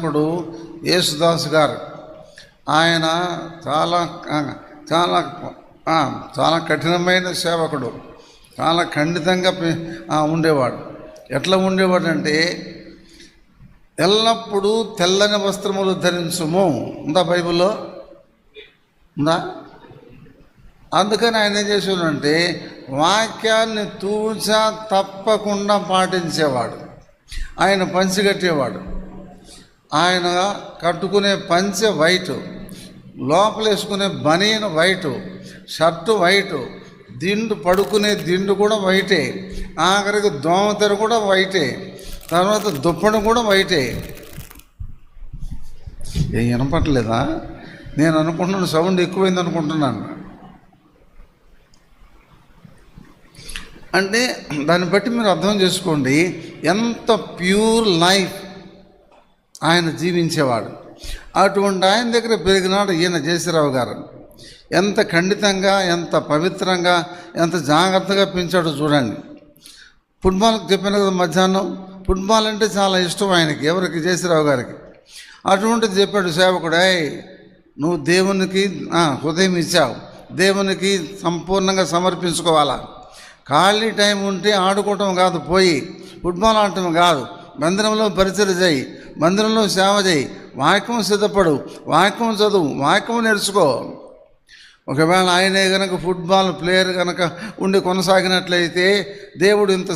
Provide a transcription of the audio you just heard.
సేవకుడు యేసుదాస్ గారు. ఆయన చాలా చాలా చాలా కఠినమైన సేవకుడు, చాలా ఖండితంగా ఉండేవాడు. ఎట్లా ఉండేవాడంటే, ఎల్లప్పుడూ తెల్లని వస్త్రములు ధరించుము. ఉందా బైబిల్లో? ఉందా? అందుకని ఆయన ఏం చేసేవాడంటే వాక్యాన్ని తూచా తప్పకుండా పాటించేవాడు. ఆయన పంచె కట్టేవాడు. ఆయన కట్టుకునే పంచె వైటు, లోపల వేసుకునే బనీన్ వైటు, షర్టు వైటు, దిండు పడుకునే దిండు కూడా వైటే, ఆఖరికి దోమతెర కూడా వైటే, తర్వాత దుప్పటి కూడా వైటే. ఏం వినపట్లేదా? నేను అనుకుంటున్నాను సౌండ్ ఎక్కువైంది అనుకుంటున్నాను. అంటే దాన్ని బట్టి మీరు అర్థం చేసుకోండి ఎంత ప్యూర్ లైఫ్ ఆయన జీవించేవాడు. అటువంటి ఆయన దగ్గర పెరిగినాడు ఈయన జేసీరావు గారు. ఎంత ఖండితంగా, ఎంత పవిత్రంగా, ఎంత జాగ్రత్తగా పెంచాడో చూడండి. ఫుట్బాల్కి చెప్పాను కదా మధ్యాహ్నం, ఫుట్బాల్ అంటే చాలా ఇష్టం ఆయనకి. ఎవరికి? జేసీరావు గారికి. అటువంటిది చెప్పాడు సేవకుడు, నువ్వు దేవునికి హృదయం ఇచ్చావు, దేవునికి సంపూర్ణంగా సమర్పించుకోవాలా. ఖాళీ టైం ఉంటే ఆడుకోవటం కాదు, పోయి ఫుట్బాల్ ఆడటం కాదు, మందిరంలో పరిచయం చేయి, మందిరంలో సేవ చేయి, వాక్యం సిద్ధపడు, వాక్యం చదువు, వాక్యం నేర్చుకో. ఒకవేళ ఆయనే కనుక ఫుట్బాల్ ప్లేయర్ కనుక ఉండి కొనసాగినట్లయితే దేవుడు ఇంత